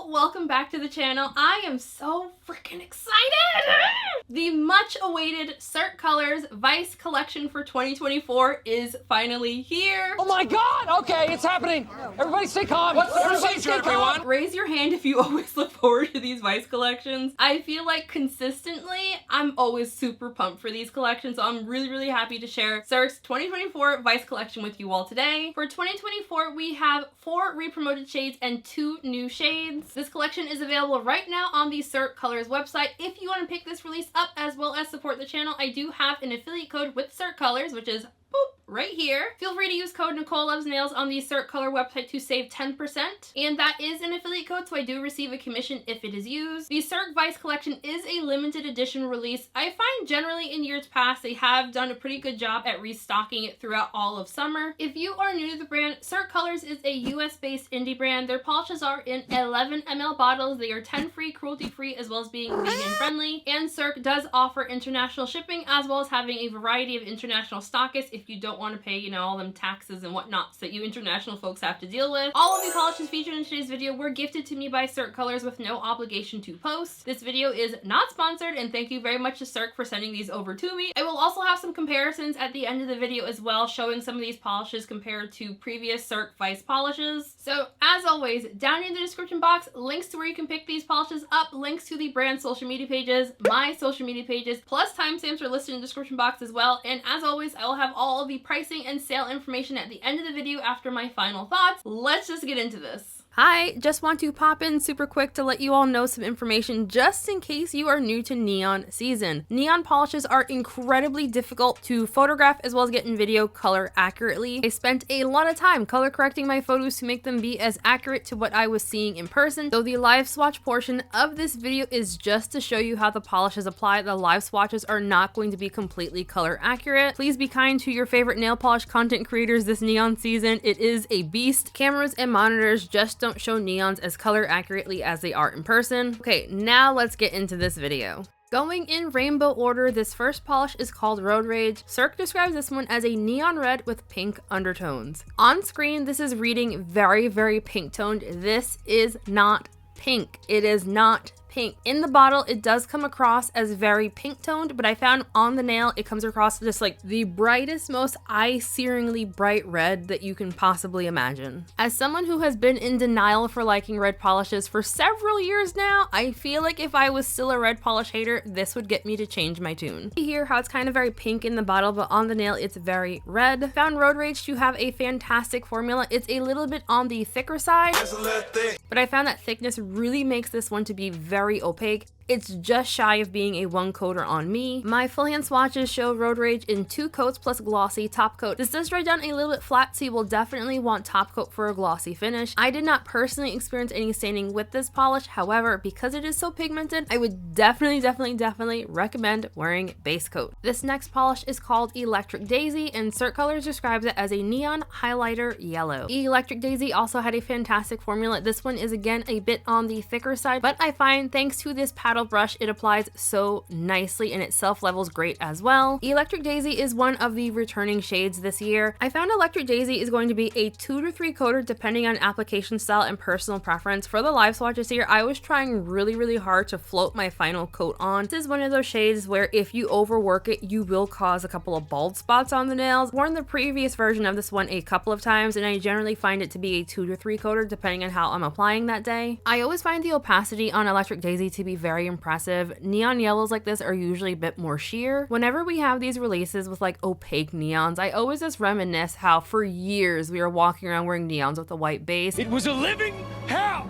welcome back to the channel. I am so freaking excited! The much awaited Cirque Colors Vice collection for 2024 is finally here. Oh my god! Okay, it's happening! Everybody stay calm! What's the procedure, everyone? Raise your hand if you always look forward to these Vice collections. I feel like consistently, I'm always super pumped for these collections, so I'm really happy to share Cirque's 2024 Vice collection with you all today. For 2024, we have 4 re-promoted shades and 2 new shades. This collection is available right now on the Cirque Colors website. If you want to pick this release up as well as support the channel, I do have an affiliate code with Cirque Colors, which is boop, right here. Feel free to use code Nicole Loves Nails on the Cirque Color website to save 10%. And that is an affiliate code, so I do receive a commission if it is used. The Cirque Vice collection is a limited edition release. I find generally in years past, they have done a pretty good job at restocking it throughout all of summer. If you are new to the brand, Cirque Colors is a US-based indie brand. Their polishes are in 11 ml bottles. They are 10-free, cruelty-free, as well as being vegan-friendly. And Cirque does offer international shipping, as well as having a variety of international stockists if you don't want to pay, you know, all them taxes and whatnots that you international folks have to deal with. All of the polishes featured in today's video were gifted to me by Cirque Colors with no obligation to post. This video is not sponsored, and thank you very much to Cirque for sending these over to me. I will also have some comparisons at the end of the video as well, showing some of these polishes compared to previous Cirque Vice polishes. So as always, down in the description box, links to where you can pick these polishes up, links to the brand social media pages, my social media pages, plus timestamps are listed in the description box as well. And as always, I will have all of the pricing and sale information at the end of the video after my final thoughts. Let's just get into this. Hi, just want to pop in super quick to let you all know some information just in case you are new to neon season. Neon polishes are incredibly difficult to photograph as well as get in video color accurately. I spent a lot of time color correcting my photos to make them be as accurate to what I was seeing in person. So the live swatch portion of this video is just to show you how the polishes apply. The live swatches are not going to be completely color accurate. Please be kind to your favorite nail polish content creators this neon season. It is a beast. Cameras and monitors just don't show neons as color accurately as they are in person. Okay, now let's get into this video. Going in rainbow order, this first polish is called Road Rage. Cirque describes this one as a neon red with pink undertones. On screen, this is reading very pink toned. This is not pink. It is not pink. In the bottle, it does come across as very pink toned, but I found on the nail, it comes across just like the brightest, most eye-searingly bright red that you can possibly imagine. As someone who has been in denial for liking red polishes for several years now, I feel like if I was still a red polish hater, this would get me to change my tune. You hear how it's kind of very pink in the bottle, but on the nail, it's very red. Found Road Rage to have a fantastic formula. It's a little bit on the thicker side, but I found that thickness really makes this one to be very opaque. It's just shy of being a 1 coater on me. My full hand swatches show Road Rage in 2 coats plus glossy top coat. This does dry down a little bit flat, so you will definitely want top coat for a glossy finish. I did not personally experience any staining with this polish. However, because it is so pigmented, I would definitely recommend wearing base coat. This next polish is called Electric Daisy, and Cirque Colors describes it as a neon highlighter yellow. Electric Daisy also had a fantastic formula. This one is again a bit on the thicker side, but I find thanks to this paddle brush, it applies so nicely and it self-levels great as well. Electric Daisy is one of the returning shades this year. I found Electric Daisy is going to be a 2 to 3 coater depending on application style and personal preference. For the live swatches here, I was trying really hard to float my final coat on. This is one of those shades where if you overwork it, you will cause a couple of bald spots on the nails. Worn the previous version of this one a couple of times, and I generally find it to be a 2 to 3 coater depending on how I'm applying that day. I always find the opacity on Electric Daisy to be very impressive. Neon yellows like this are usually a bit more sheer. Whenever we have these releases with like opaque neons, I always just reminisce how for years we were walking around wearing neons with a white base. It was a living hell!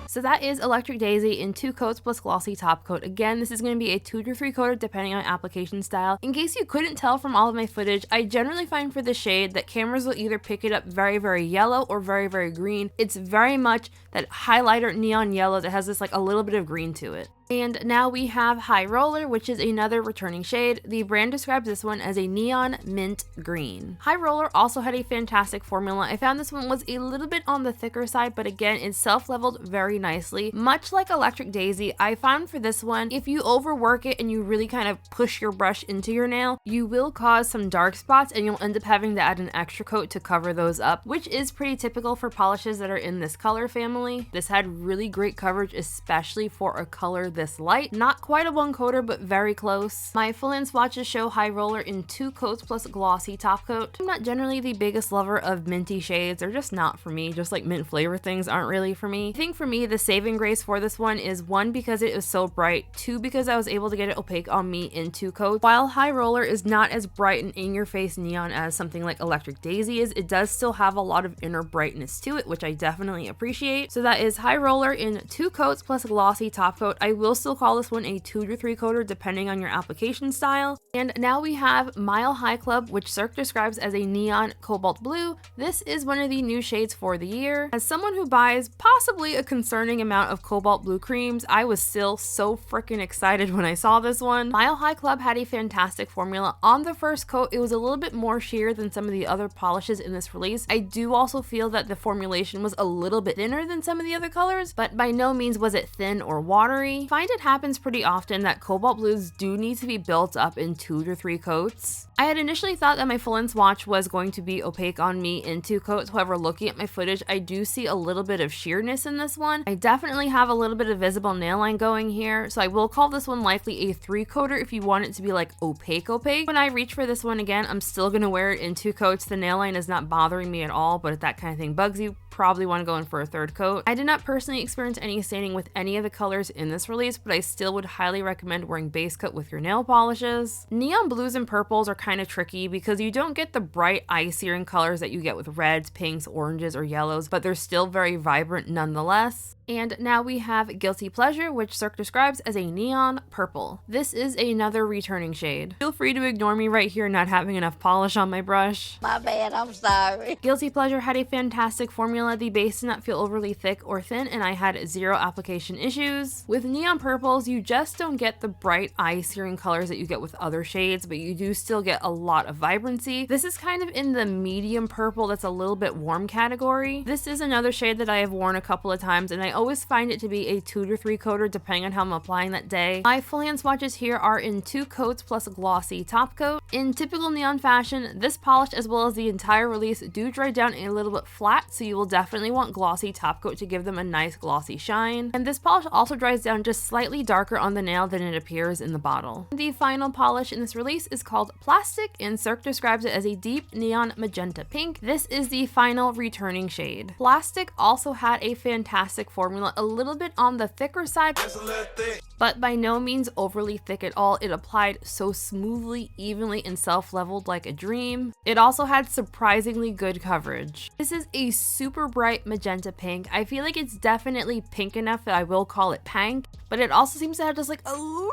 So that is Electric Daisy in 2 coats plus glossy top coat. Again, this is going to be a 2 to 3 coater depending on application style. In case you couldn't tell from all of my footage, I generally find for the shade that cameras will either pick it up very yellow or very green. It's very much that highlighter neon yellow that has this like a little bit of green to it. And now we have High Roller, which is another returning shade. The brand describes this one as a neon mint green. High Roller also had a fantastic formula. I found this one was a little bit on the thicker side, but again, it self-leveled very nicely. Much like Electric Daisy, I found for this one, if you overwork it and you really kind of push your brush into your nail, you will cause some dark spots and you'll end up having to add an extra coat to cover those up, which is pretty typical for polishes that are in this color family. This had really great coverage, especially for a color this light. Not quite a one coater, but very close. My full-in swatches show High Roller in 2 coats plus glossy top coat. I'm not generally the biggest lover of minty shades. They're just not for me, just like mint flavor things aren't really for me. I think for me, the saving grace for this one is 1, because it is so bright, 2, because I was able to get it opaque on me in 2 coats. While High Roller is not as bright and in-your-face neon as something like Electric Daisy is, it does still have a lot of inner brightness to it, which I definitely appreciate. So that is High Roller in 2 coats plus glossy top coat. I will still call this one a 2 to 3 coater depending on your application style. And now we have Mile High Club, which Cirque describes as a neon cobalt blue. This is one of the new shades for the year. As someone who buys possibly a concerning amount of cobalt blue creams, I was still so freaking excited when I saw this one. Mile High Club had a fantastic formula. On the first coat, it was a little bit more sheer than some of the other polishes in this release. I do also feel that the formulation was a little bit thinner than some of the other colors, but by no means was it thin or watery. I find it happens pretty often that cobalt blues do need to be built up in 2 to 3 coats. I had initially thought that my full-in swatch was going to be opaque on me in 2 coats. However, looking at my footage, I do see a little bit of sheerness in this one. I definitely have a little bit of visible nail line going here, so I will call this one likely a 3 coater if you want it to be like opaque. When I reach for this one again, I'm still gonna wear it in 2 coats. The nail line is not bothering me at all, but if that kind of thing bugs you, probably want to go in for a 3rd coat. I did not personally experience any staining with any of the colors in this release, but I still would highly recommend wearing base coat with your nail polishes. Neon blues and purples are kind of tricky because you don't get the bright eye searing colors that you get with reds, pinks, oranges, or yellows, but they're still very vibrant nonetheless. And now we have Guilty Pleasure, which Cirque describes as a neon purple. This is another returning shade. Feel free to ignore me right here not having enough polish on my brush. My bad, I'm sorry. Guilty Pleasure had a fantastic formula. The base did not feel overly thick or thin, and I had 0 application issues. With neon purples, you just don't get the bright eye-searing colors that you get with other shades, but you do still get a lot of vibrancy. This is kind of in the medium purple that's a little bit warm category. This is another shade that I have worn a couple of times, and I always find it to be a 2 to 3 coater depending on how I'm applying that day. My full-in swatches here are in 2 coats plus a glossy top coat. In typical neon fashion, this polish as well as the entire release do dry down a little bit flat, so you will definitely want glossy top coat to give them a nice glossy shine. And this polish also dries down just slightly darker on the nail than it appears in the bottle. The final polish in this release is called Plastik, and Cirque describes it as a deep neon magenta pink. This is the final returning shade. Plastik also had a fantastic formula, a little bit on the thicker side, but by no means overly thick at all. It applied so smoothly, evenly, and self-leveled like a dream. It also had surprisingly good coverage. This is a super bright magenta pink. I feel like it's definitely pink enough that I will call it pank, but it also seems to have just like a little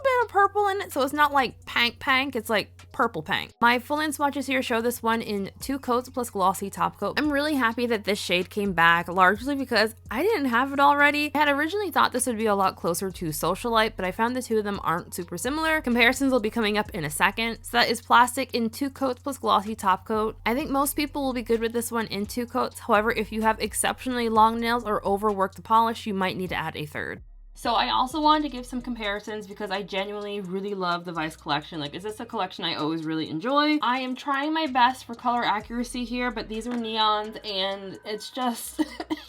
bit of purple in it, so it's not like pank, it's like purple pank. My full-in swatches here show this one in 2 coats plus glossy top coat. I'm really happy that this shade came back, largely because I didn't have it already. I had originally thought this would be a lot closer to Socialite, but I found the 2 of them aren't super similar. Comparisons will be coming up in a second. So that is Plastik in 2 coats plus glossy top coat. I think most people will be good with this one in 2 coats. However, if you have exceptionally long nails or overworked the polish, you might need to add a 3rd. So I also wanted to give some comparisons because I genuinely really love the Vice collection. Like, is this a collection I always really enjoy? I am trying my best for color accuracy here, but these are neons and it's just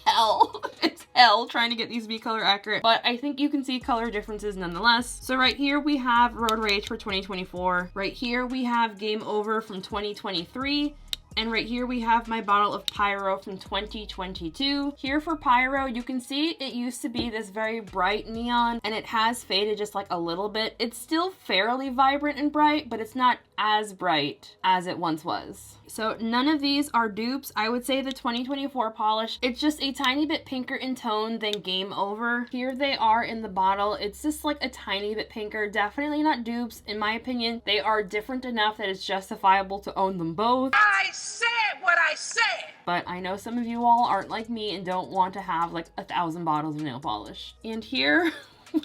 hell. It's hell trying to get these to be color accurate, but I think you can see color differences nonetheless. So right here we have Road Rage for 2024. Right here we have Game Over from 2023. And right here we have my bottle of Pyro from 2022. Here for Pyro, you can see it used to be this very bright neon and it has faded just like a little bit. It's still fairly vibrant and bright, but it's not as bright as it once was. So none of these are dupes. I would say the 2024 polish, it's just a tiny bit pinker in tone than Game Over. Here they are in the bottle. It's just like a tiny bit pinker. Definitely not dupes. In my opinion, they are different enough that it's justifiable to own them both. I said what I said! But I know some of you all aren't like me and don't want to have like 1,000 bottles of nail polish. And here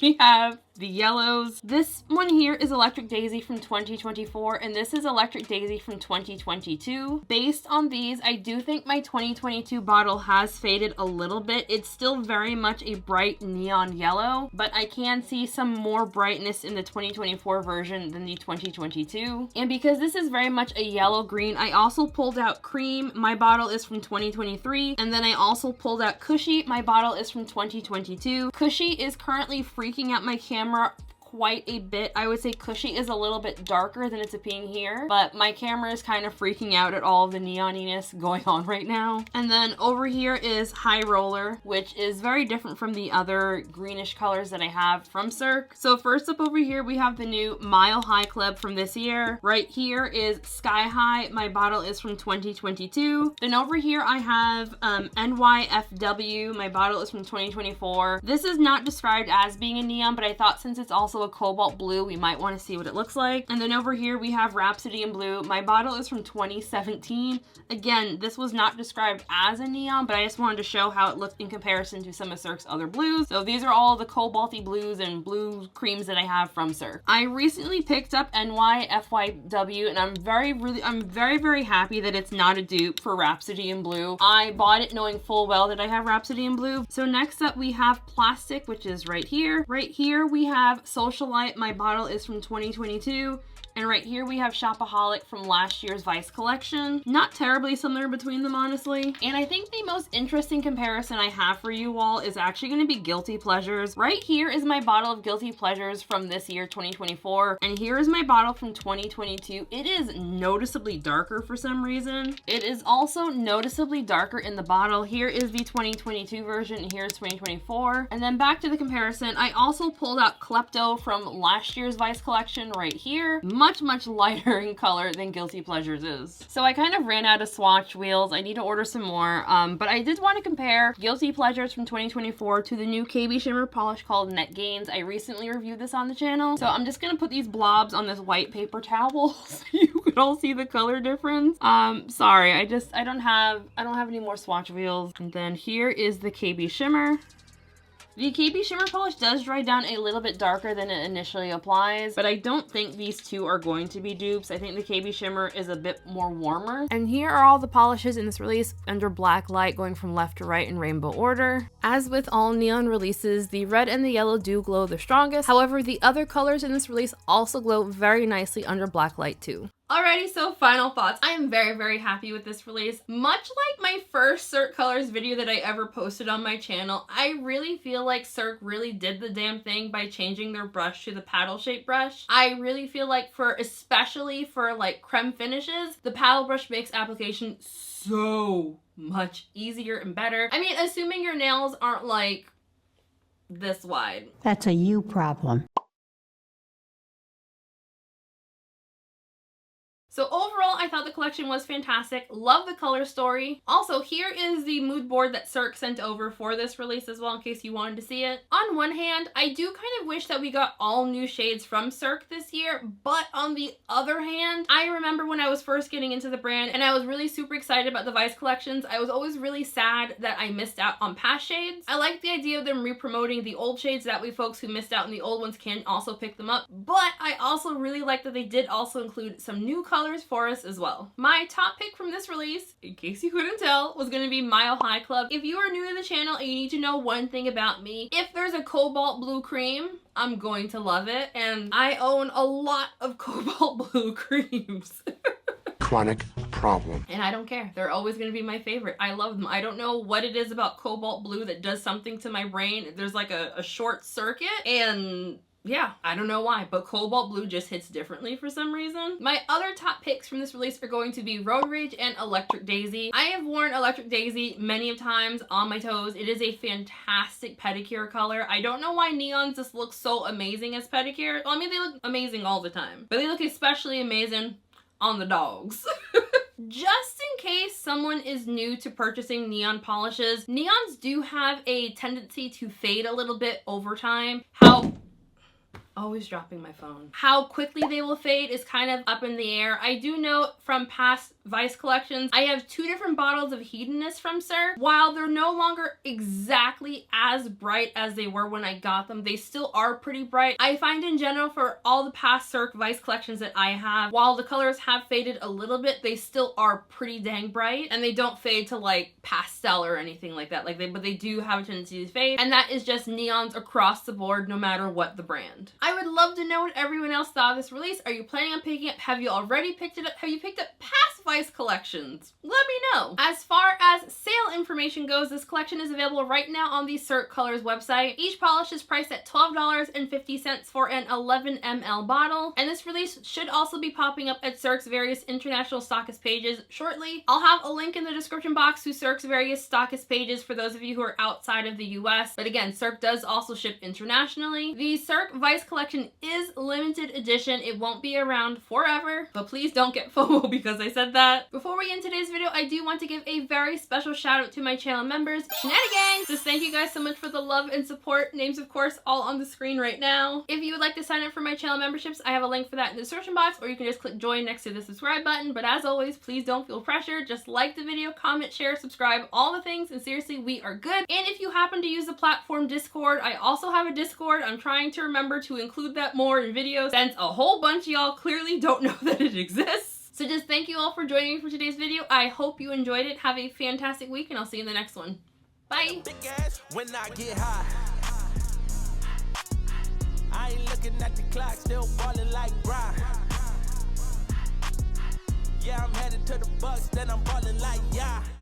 We have the yellows. This one here is Electric Daisy from 2024, and this is Electric Daisy from 2022. Based on these, I do think my 2022 bottle has faded a little bit. It's still very much a bright neon yellow, but I can see some more brightness in the 2024 version than the 2022. And because this is very much a yellow green, I also pulled out Cream. My bottle is from 2023, and then I also pulled out Cushy. My bottle is from 2022. Cushy is currently freaking out my camera quite a bit. I would say Cushy is a little bit darker than it's appearing here, but my camera is kind of freaking out at all of the neoniness going on right now. And then over here is High Roller, which is very different from the other greenish colors that I have from Cirque. So first up over here, we have the new Mile High Club from this year. Right here is Sky High. My bottle is from 2022. Then over here, I have NYFW. My bottle is from 2024. This is not described as being a neon, but I thought since it's also a cobalt blue, we might want to see what it looks like. And then over here we have Rhapsody in Blue. My bottle is from 2017. Again, this was not described as a neon, but I just wanted to show how it looked in comparison to some of Cirque's other blues. So these are all the cobalty blues and blue creams that I have from Cirque. I recently picked up NYFYW, and I'm very happy that it's not a dupe for Rhapsody in Blue. I bought it knowing full well that I have Rhapsody in Blue. So next up we have Plastik, which is right here. Right here we have Socialite. My bottle is from 2022. And right here we have Shopaholic from last year's Vice collection. Not terribly similar between them, honestly. And I think the most interesting comparison I have for you all is actually going to be Guilty Pleasures. Right here is my bottle of Guilty Pleasures from this year, 2024. And here is my bottle from 2022. It is noticeably darker for some reason. It is also noticeably darker in the bottle. Here is the 2022 version, and here's 2024. And then back to the comparison, I also pulled out Klepto from last year's Vice collection right here. Much lighter in color than Guilty Pleasures is. So I kind of ran out of swatch wheels. I need to order some more, but I did want to compare Guilty Pleasures from 2024 to the new KB Shimmer polish called Net Gains. I recently reviewed this on the channel, so I'm just gonna put these blobs on this white paper towel so you can all see the color difference. Sorry, I don't have any more swatch wheels. And then here is the KB Shimmer. The KB Shimmer polish does dry down a little bit darker than it initially applies, but I don't think these two are going to be dupes. I think the KB Shimmer is a bit more warmer. And here are all the polishes in this release under black light going from left to right in rainbow order. As with all neon releases, the red and the yellow do glow the strongest. However, the other colors in this release also glow very nicely under black light too. Alrighty, so final thoughts. I am very happy with this release. Much like my first Cirque Colors video that I ever posted on my channel, I really feel like Cirque really did the damn thing by changing their brush to the paddle shaped brush. I really feel like especially for like creme finishes, the paddle brush makes application so much easier and better. I mean, assuming your nails aren't like this wide. That's a you problem. So overall, I thought the collection was fantastic. Love the color story. Also, here is the mood board that Cirque sent over for this release as well, in case you wanted to see it. On one hand, I do kind of wish that we got all new shades from Cirque this year, but on the other hand, I remember when I was first getting into the brand and I was really super excited about the Vice collections, I was always really sad that I missed out on past shades. I like the idea of them re-promoting the old shades, that way folks who missed out on the old ones can also pick them up, but I also really like that they did also include some new colors for us as well. My top pick from this release, in case you couldn't tell, was going to be Mile High Club. If you are new to the channel and you need to know one thing about me, if there's a cobalt blue cream, I'm going to love it, and I own a lot of cobalt blue creams. Chronic problem. And I don't care. They're always going to be my favorite. I love them. I don't know what it is about cobalt blue that does something to my brain. There's like a short circuit, and yeah, I don't know why, but cobalt blue just hits differently for some reason. My other top picks from this release are going to be Road Rage and Electric Daisy. I have worn Electric Daisy many of times on my toes. It is a fantastic pedicure color. I don't know why neons just look so amazing as pedicure. Well, I mean, they look amazing all the time, but they look especially amazing on the dogs. Just in case someone is new to purchasing neon polishes, neons do have a tendency to fade a little bit over time. Always dropping my phone. How quickly they will fade is kind of up in the air. I do know from past Vice collections. I have 2 different bottles of Hedonist from Cirque. While they're no longer exactly as bright as they were when I got them, they still are pretty bright. I find in general for all the past Cirque Vice collections that I have, while the colors have faded a little bit, they still are pretty dang bright, and they don't fade to like pastel or anything like that. But they do have a tendency to fade, and that is just neons across the board no matter what the brand. I would love to know what everyone else thought of this release. Are you planning on picking it up? Have you already picked it up? Have you picked up past Vice collections? Let me know. As far as sale information goes, this collection is available right now on the Cirque Colors website. Each polish is priced at $12.50 for an 11 ml bottle, and this release should also be popping up at Cirque's various international stockist pages shortly. I'll have a link in the description box to Cirque's various stockist pages for those of you who are outside of the US, but again, Cirque does also ship internationally. The Cirque Vice collection is limited edition. It won't be around forever, but please don't get FOMO because I said that. Before we end today's video, I do want to give a very special shout out to my channel members, Shenanigans. Just thank you guys so much for the love and support. Names, of course, all on the screen right now. If you would like to sign up for my channel memberships, I have a link for that in the description box, or you can just click join next to the subscribe button. But as always, please don't feel pressured. Just like the video, comment, share, subscribe, all the things, and seriously, we are good. And if you happen to use the platform Discord, I also have a Discord. I'm trying to remember to include that more in videos since a whole bunch of y'all clearly don't know that it exists. So just thank you all for joining me for today's video. I hope you enjoyed it. Have a fantastic week, and I'll see you in the next one. Bye. When I get high, I ain't looking at the clock, still ballin' like Brian. Yeah, I'm headed to the Bucks, then I'm ballin' like yeah.